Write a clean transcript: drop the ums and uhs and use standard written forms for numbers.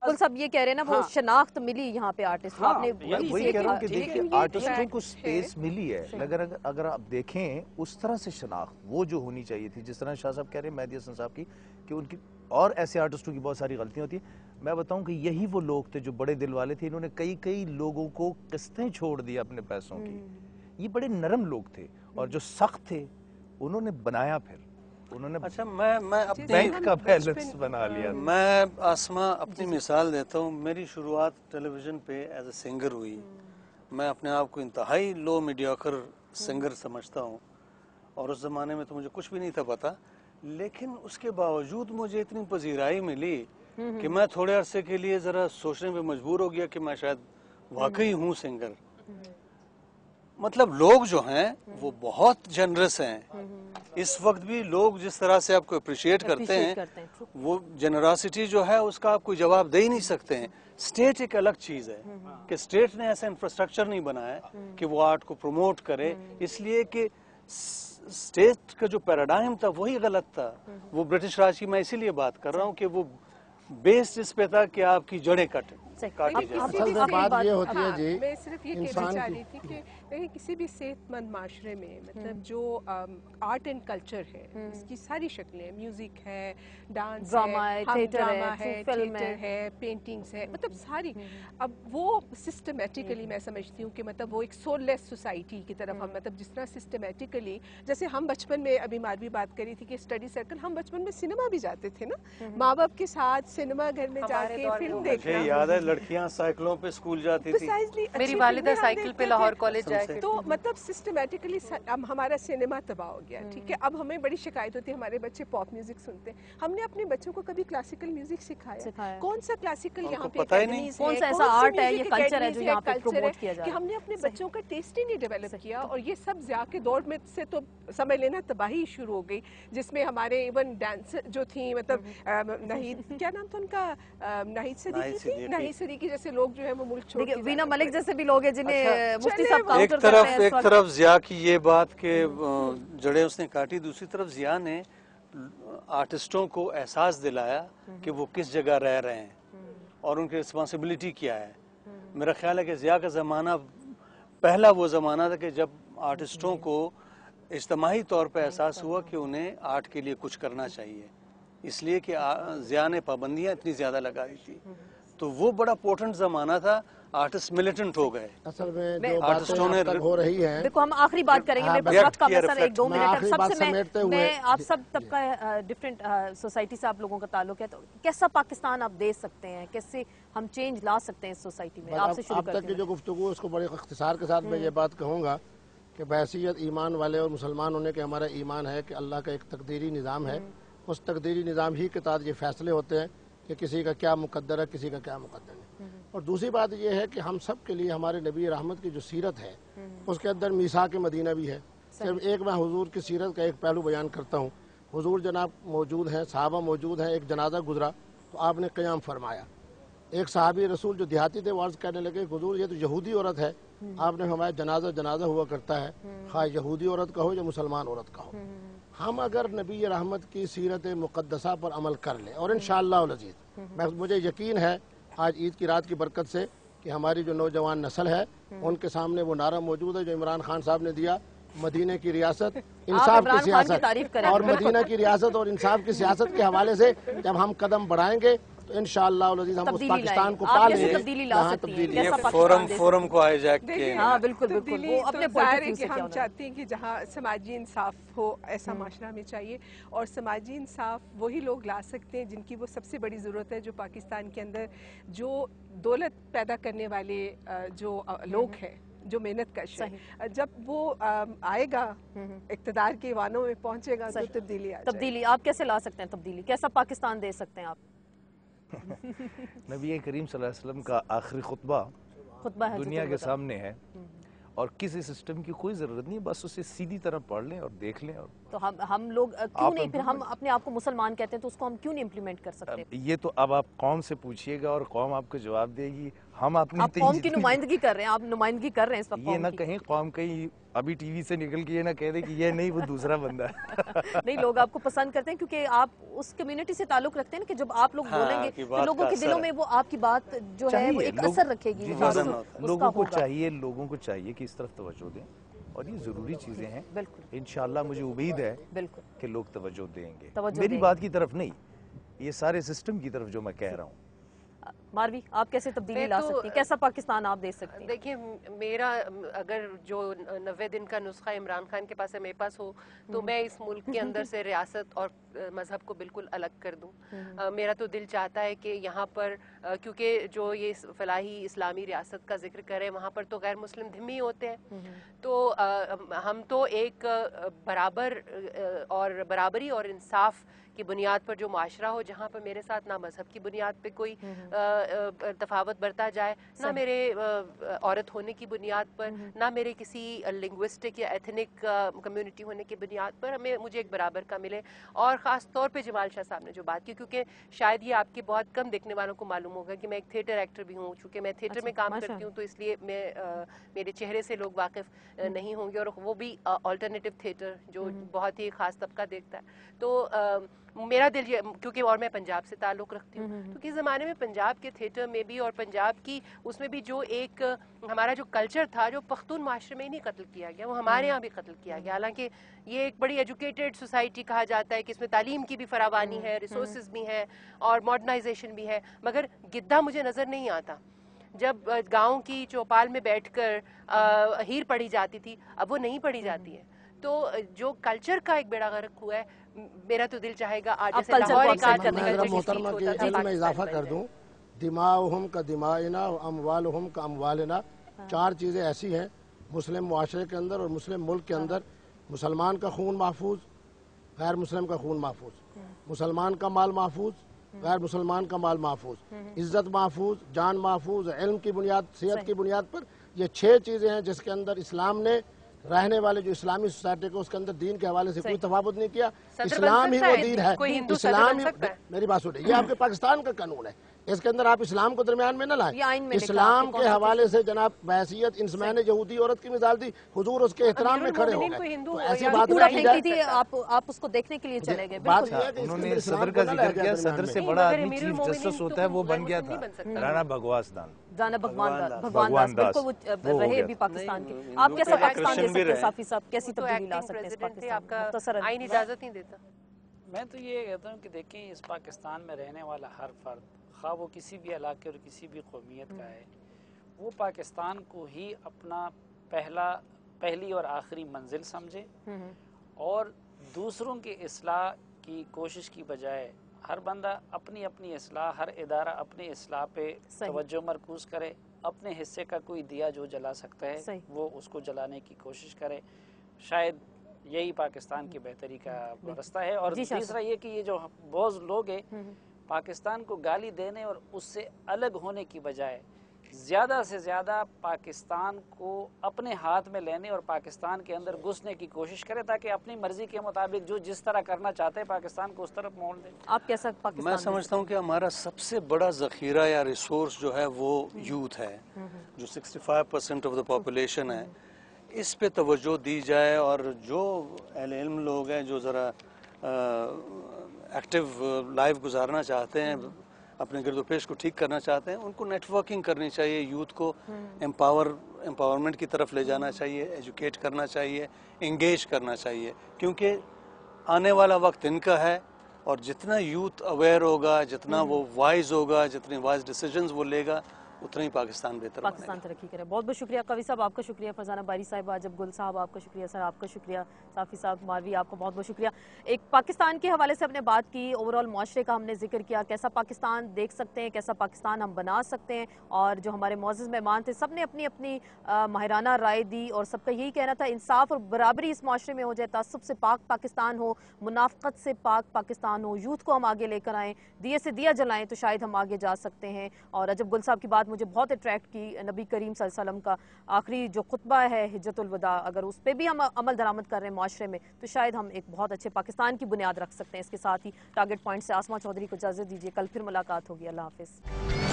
بالکل سب یہ کہہ رہے ہیں نا وہ شناخت ملی یہاں پہ آرٹسٹ کو. آپ نے وہی کہہ رہا ہوں کہ دیکھیں آرٹسٹوں کو سپیس ملی ہے، اگر آپ دیکھیں اس طرح سے شناخت وہ جو ہونی چاہیے تھی، جس طرح شاہ صاحب کہہ رہے ہیں مہدی حسن صاحب کی کہ ان کی اور ایسے آرٹسٹوں کی بہت ساری غلطیاں ہوتی ہیں. میں بتاؤں کہ یہی وہ لوگ تھے جو بڑے دل والے تھے، انہوں نے کئی لوگوں کو قسطیں چھوڑ دی اپنے پیسوں کی. یہ بڑے نرم لوگ تھے اور جو سخت تھے انہوں نے بنایا، پھر انہوں نے اچھا میں اپنی بینک کا بیلنس بنا لیا. میں آسما اپنی مثال دیتا ہوں. میری شروعات ٹیلی ویژن پہ ایز اے سنگر ہوئی. میں اپنے آپ کو انتہائی لو میڈیوکر سنگر سمجھتا ہوں، اور اس زمانے میں تو مجھے کچھ بھی نہیں تھا پتا، لیکن اس کے باوجود مجھے اتنی پذیرائی ملی کہ میں تھوڑے عرصے کے لیے ذرا سوچنے پہ مجبور ہو گیا کہ میں شاید واقعی ہوں سنگر. مطلب لوگ جو ہیں وہ بہت جنرس ہیں. اس وقت بھی لوگ جس طرح سے آپ کو اپریشیٹ کرتے ہیں وہ جنراسٹی جو ہے اس کا آپ کوئی جواب دے ہی نہیں سکتے ہیں. اسٹیٹ ایک الگ چیز ہے کہ اسٹیٹ نے ایسا انفراسٹرکچر نہیں بنایا کہ وہ آرٹ کو پروموٹ کرے، اس لیے کہ اسٹیٹ کا جو پیراڈائم تھا وہی غلط تھا. وہ برٹش راج کی میں اسی لیے بات کر رہا ہوں کہ وہ بیس اس پہ تھا کہ آپ کی جڑیں کاٹی بات یہ ہوتی ہے جی. میں صرف یہ کہنا چاہ رہی تھی کہ کسی بھی صحت مند معاشرے میں مطلب جو آرٹ اینڈ کلچر ہے اس کی ساری شکلیں، میوزک ہے، ڈانس ہے، ڈرامہ ہے، تھیٹر ہے، پینٹنگز ہے، مطلب ساری، اب وہ سسٹمیٹیکلی میں سمجھتی ہوں کہ مطلب وہ ایک سول لیس سوسائٹی کی طرف ہم مطلب جس طرح سسٹمیٹیکلی، جیسے ہم بچپن میں ابھی ماروی بات کری تھی کہ اسٹڈی سرکل، ہم بچپن میں سنیما بھی جاتے تھے نا، ماں باپ کے ساتھ سنیما گھر میں جا کے فلم دیکھنا. یاد ہے لڑکیاں سائیکلوں پہ اسکول جاتی تھی. میری والدہ سائیکل پہ لاہور کالج جائے. تو مطلب سسٹمیٹیکلی ہمارا سنیما تباہ ہو گیا. ٹھیک ہے، اب ہمیں بڑی شکایت ہوتی ہے ہمارے بچے پاپ میوزک سنتے ہیں. ہم نے اپنے بچوں کو کبھی کلاسیکل میوزک سکھایا؟ کون سا کلاسیکل یہاں پہ کون سا ایسا آرٹ ہے، یہ کلچر ہے جو یہاں پہ پروموٹ کیا جا رہا ہے؟ کہ ہم نے اپنے بچوں کا ٹیسٹ ہی نہیں ڈیولپ کیا. اور یہ سب ضیاء کے دور میں سے تو سمجھ لینا تباہی شروع ہو گئی، جس میں ہمارے ایون ڈانسر جو تھیں، مطلب نہید، کیا نام تھا ان کا، نہید صدیقی جیسے لوگ جو ہے وہ ملک چھوڑ کے، وینا ملک جیسے بھی لوگ ہیں جنہیں مفتی صاحب کاؤنٹر کرتے ہیں. ایک طرف ضیاء کی یہ بات کہ جڑیں اس نے کاٹی، دوسری طرف ضیاء نے آرٹسٹوں کو احساس دلایا کہ وہ کس جگہ رہ رہے ہیں اور ان کی رسپانسبلٹی کیا ہے. میرا خیال ہے کہ ضیاء کا زمانہ پہلا وہ زمانہ تھا کہ جب آرٹسٹوں کو اجتماعی طور پہ احساس ہوا کہ انہیں آرٹ کے لیے کچھ کرنا چاہیے، اس لیے کہ ضیاء نے پابندیاں اتنی زیادہ لگائی تھی. تو وہ بڑا پورٹنٹ زمانہ تھا. آرٹسٹ ملیٹنٹ ہو گئے. اصل میں جو باتیں اب تک ہو رہی ہیں، دیکھو ہم آخری بات کریں گے، میرے وقت کا مسئلہ 1-2 منٹ ہے. سب سے میں آپ سب طبقہ ڈفرینٹ سوسائٹی سے آپ لوگوں کا تعلق ہے، تو کیسا پاکستان آپ دے سکتے ہیں، کیسے ہم چینج لا سکتے ہیں اس سوسائٹی میں؟ آپ سے شروع کرتے ہیں. اب تک کی جو گفتگو اس کو بڑے اختصار کے ساتھ میں یہ بات کہوں گا کہ بحیثیت ایمان والے اور مسلمان ہونے کے ہمارا ایمان ہے کہ اللہ کا ایک تقدیری نظام ہے. اس تقدیری نظام ہی کے تحت یہ فیصلے ہوتے ہیں کہ کسی کا کیا مقدر ہے، کسی کا کیا مقدر نہیں. اور دوسری بات یہ ہے کہ ہم سب کے لیے ہمارے نبی رحمت کی جو سیرت ہے اس کے اندر میثاق مدینہ بھی ہے. صرف ایک میں حضور کی سیرت کا ایک پہلو بیان کرتا ہوں. حضور جناب موجود ہیں، صحابہ موجود ہیں، ایک جنازہ گزرا تو آپ نے قیام فرمایا. ایک صحابی رسول جو دیہاتی تھے وہ عرض کرنے لگے حضور یہ تو یہودی عورت ہے. آپ نے فرمایا جنازہ ہوا کرتا ہے، خواہ یہودی عورت کا ہو یا مسلمان عورت کا ہو. ہم اگر نبی رحمت کی سیرت مقدسہ پر عمل کر لیں، اور انشاءاللہ العزیز مجھے یقین ہے آج عید کی رات کی برکت سے کہ ہماری جو نوجوان نسل ہے ان کے سامنے وہ نعرہ موجود ہے جو عمران خان صاحب نے دیا، مدینہ کی ریاست، انصاف کی سیاست، اور مدینہ کی ریاست اور انصاف کی سیاست کے حوالے سے جب ہم قدم بڑھائیں گے تو انشاءاللہ العزیز ہم اس پاکستان کو پا لیں گے. فورم کو آئے جیک کے بالکل وہ اپنے کہ ہم چاہتے ہیں کہ جہاں سماجی انصاف ہو ایسا معاشرہ ہمیں چاہیے، اور سماجی انصاف وہی لوگ لا سکتے ہیں جن کی وہ سب سے بڑی ضرورت ہے، جو پاکستان کے اندر جو دولت پیدا کرنے والے جو لوگ ہیں، جو محنت کش ہے. جب وہ آئے گا اقتدار کے ایوانوں میں پہنچے گا تو تبدیلی آپ کیسے لا سکتے ہیں؟ تبدیلی کیسا پاکستان دے سکتے ہیں آپ؟ نبی کریم صلی اللہ علیہ وسلم کا آخری خطبہ دنیا کے سامنے ہے، اور کسی سسٹم کی کوئی ضرورت نہیں، بس اسے سیدھی طرح پڑھ لیں اور دیکھ لیں. اور تو ہم لوگ کیوں نہیں، پھر ہم اپنے آپ کو مسلمان کہتے ہیں تو اس کو ہم کیوں نہیں امپلیمنٹ کر سکتے؟ یہ تو اب آپ قوم سے پوچھئے گا اور قوم آپ کو جواب دے گی. ہم اپنی قوم کی نمائندگی کر رہے ہیں, آپ نمائندگی کر رہے ہیں اس وقت. یہ نہ کہیں قوم کہیں ابھی ٹی وی سے نکل کے یہ نہ کہہ دے کہ یہ نہیں وہ دوسرا بندہ ہے. نہیں, لوگ آپ کو پسند کرتے ہیں کیونکہ آپ اس کمیونٹی سے تعلق رکھتے ہیں نا, کہ جب آپ لوگ بولیں گے تو لوگوں کے دلوں میں وہ آپ کی بات جو ہے وہ ایک اثر رکھے گی. لوگوں کو چاہیے کہ اس طرف توجہ دیں, اور یہ ضروری چیزیں ہیں. انشاءاللہ مجھے امید ہے کہ لوگ توجہ دیں گے, میری بات کی طرف نہیں, یہ سارے سسٹم کی طرف جو میں کہہ رہا ہوں. ماروی, آپ کیسے تبدیلی لا سکتی ہیں, کیسا پاکستان آپ دے سکتی ہیں؟ دیکھیں, میرا اگر جو 90 دن کا نسخہ عمران خان کے پاس ہے میرے پاس ہو تو میں اس ملک کے اندر سے ریاست اور مذہب کو بالکل الگ کر دوں. میرا تو دل چاہتا ہے کہ یہاں پر, کیونکہ جو یہ فلاحی اسلامی ریاست کا ذکر کرے وہاں پر تو غیر مسلم دھمی ہوتے ہیں, تو ہم تو ایک برابری اور انصاف کی بنیاد پر جو معاشرہ ہو, جہاں پر میرے ساتھ نہ مذہب کی بنیاد پہ کوئی تفاوت برتا جائے, نہ میرے عورت ہونے کی بنیاد پر, نہ میرے کسی لنگوسٹک یا ایتھنک کمیونٹی ہونے کی بنیاد پر مجھے ایک برابر کا ملے. اور خاص طور پہ جمال شاہ صاحب نے جو بات کی, کیونکہ شاید یہ آپ کے بہت کم دیکھنے والوں کو معلوم ہوگا کہ میں ایک تھیٹر ایکٹر بھی ہوں, چونکہ میں تھیٹر میں کام کرتی ہوں تو اس لیے میرے چہرے سے لوگ واقف نہیں ہوں گے, اور وہ بھی آلٹرنیٹیو تھیٹر جو بہت ہی خاص طبقہ دیکھتا ہے. تو میرا دل, کیونکہ اور میں پنجاب سے تعلق رکھتی ہوں, تو کس زمانے میں پنجاب کے تھیٹر میں بھی اور پنجاب کی اس میں بھی جو ایک ہمارا جو کلچر تھا, جو پختون معاشرے میں ہی نہیں قتل کیا گیا, وہ ہمارے ہاں بھی قتل کیا گیا. حالانکہ یہ ایک بڑی ایجوکیٹڈ سوسائٹی کہا جاتا ہے کہ اس میں تعلیم کی بھی فراوانی ہے, ریسورسز بھی ہیں اور ماڈرنائزیشن بھی ہے, مگر گدھا مجھے نظر نہیں آتا. جب گاؤں کی چوپال میں بیٹھ کر ہیر پڑھی جاتی تھی, اب وہ نہیں پڑھی جاتی ہے. تو جو کلچر کا ایک بیڑا غرق ہوا ہے, میرا تو دل چاہے گا آج جیسے لاہور ایک آج محترمہ کی علم میں اضافہ کر دوں, دماؤہم کا دمائنا اموالہم کا اموالنا. 4 چیزیں ایسی ہیں مسلم معاشرے کے اندر اور مسلم ملک کے اندر, مسلمان کا خون محفوظ, غیر مسلم کا خون محفوظ, مسلمان کا مال محفوظ, غیر مسلمان کا مال محفوظ, عزت محفوظ, جان محفوظ, علم کی بنیاد, صحت کی بنیاد پر. یہ 6 چیزیں ہیں جس کے اندر اسلام نے رہنے والے جو اسلامی سوسائٹی کو اس کے اندر دین کے حوالے سے کوئی تفاوت نہیں کیا. اسلام ہی وہ دین ہے, اسلام ہی, میری بات سنیں, یہ آپ کے پاکستان کا قانون ہے, اس کے اندر آپ اسلام کو درمیان میں نہ لائیں. اسلام کے حوالے سے جناب بحیثیت میں نے یہودی عورت کی مثال دی, حضور اس کے احترام میں کھڑے ہو گئے. تو ایسی بات نہیں تھی, آپ اس کو دیکھنے کے لیے چلے گئے. بات یہ ہے کہ انہوں نے صدر کا ذکر کیا, صدر سے بڑا آدمی چیف جسٹس ہوتا ہے, وہ بن گیا تھا رانا بھگواس دان, رانا بھگوان داس, بالکل وہ رہے بھی پاکستان کے. آپ کیسا پاکستان دے سکتے ہیں صافی صاحب, کیسی تبدیلی لا سکتے ہیں اس پاکستان میں؟ آئین اجازت نہیں دیتا. میں تو یہ کہتا ہوں کہ دیکھیں, اس پاکستان میں رہنے والا ہر فرد, خواہ وہ کسی بھی علاقے اور کسی بھی قومیت کا ہے, وہ پاکستان کو ہی اپنا پہلی اور آخری منزل سمجھے, اور دوسروں کے اصلاح کی کوشش کی بجائے ہر بندہ اپنی اپنی اصلاح, ہر ادارہ اپنی اصلاح پہ توجہ مرکوز کرے, اپنے حصے کا کوئی دیا جو جلا سکتا ہے وہ اس کو جلانے کی کوشش کرے. شاید یہی پاکستان کی بہتری کا راستہ ہے. اور تیسرا یہ کہ یہ جو بعض لوگ ہیں پاکستان کو گالی دینے اور اس سے الگ ہونے کی بجائے زیادہ سے زیادہ پاکستان کو اپنے ہاتھ میں لینے اور پاکستان کے اندر گھسنے کی کوشش کرے, تاکہ اپنی مرضی کے مطابق جو جس طرح کرنا چاہتے ہیں پاکستان کو اس طرف موڑ دیں. آپ کیسا پاکستان؟ میں سمجھتا ہوں کہ ہمارا سب سے بڑا ذخیرہ یا ریسورس جو ہے وہ یوتھ ہے, جو 65% آف دا پاپولیشن ہے. اس پہ توجہ دی جائے, اور جو اہل علم لوگ ہیں جو ذرا ایکٹیو لائف گزارنا چاہتے ہیں, اپنے گرد و پیش کو ٹھیک کرنا چاہتے ہیں, ان کو نیٹ ورکنگ کرنی چاہیے, یوتھ کو امپاورمنٹ کی طرف لے جانا چاہیے, ایجوکیٹ کرنا چاہیے, انگیج کرنا چاہیے, کیونکہ آنے والا وقت ان کا ہے. اور جتنا یوتھ اویئر ہوگا, جتنا وہ وائز ہوگا, جتنے وائز ڈیسیجنز وہ لے گا, اتنا ہی پاکستان بہتر بنے گا. پاکستان ترقی کرے. بہت بہت شکریہ قوی صاحب, آپ کا شکریہ. فرزانہ باری صاحب, عجب گل صاحب, آپ کا شکریہ. سر آپ کا شکریہ. صافی صاحب, ماروی, آپ کا بہت بہت شکریہ. ایک پاکستان کے حوالے سے ہم نے بات کی, اوور آل معاشرے کا ہم نے ذکر کیا, کیسا پاکستان دیکھ سکتے ہیں, کیسا پاکستان ہم بنا سکتے ہیں, اور جو ہمارے معزز مہمان تھے سب نے اپنی اپنی ماہرانہ رائے دی, اور سب کا یہی کہنا تھا انصاف اور برابری اس معاشرے میں ہو جائے, تعصب سے پاک پاکستان ہو, منافقت سے پاک پاکستان ہو, یوتھ کو ہم آگے لے کر آئیں, دیے سے دیا جلائیں تو شاید ہم آگے جا سکتے ہیں. اور عجب گل صاحب کی بات مجھے بہت اٹریکٹ کی, نبی کریم صلی اللہ علیہ وسلم کا آخری جو خطبہ ہے حجۃ الوداع, اگر اس پہ بھی ہم عمل درآمد کر رہے ہیں معاشرے میں تو شاید ہم ایک بہت اچھے پاکستان کی بنیاد رکھ سکتے ہیں. اس کے ساتھ ہی ٹارگٹ پوائنٹ سے آسما چودھری کو اجازت دیجیے, کل پھر ملاقات ہوگی. اللہ حافظ.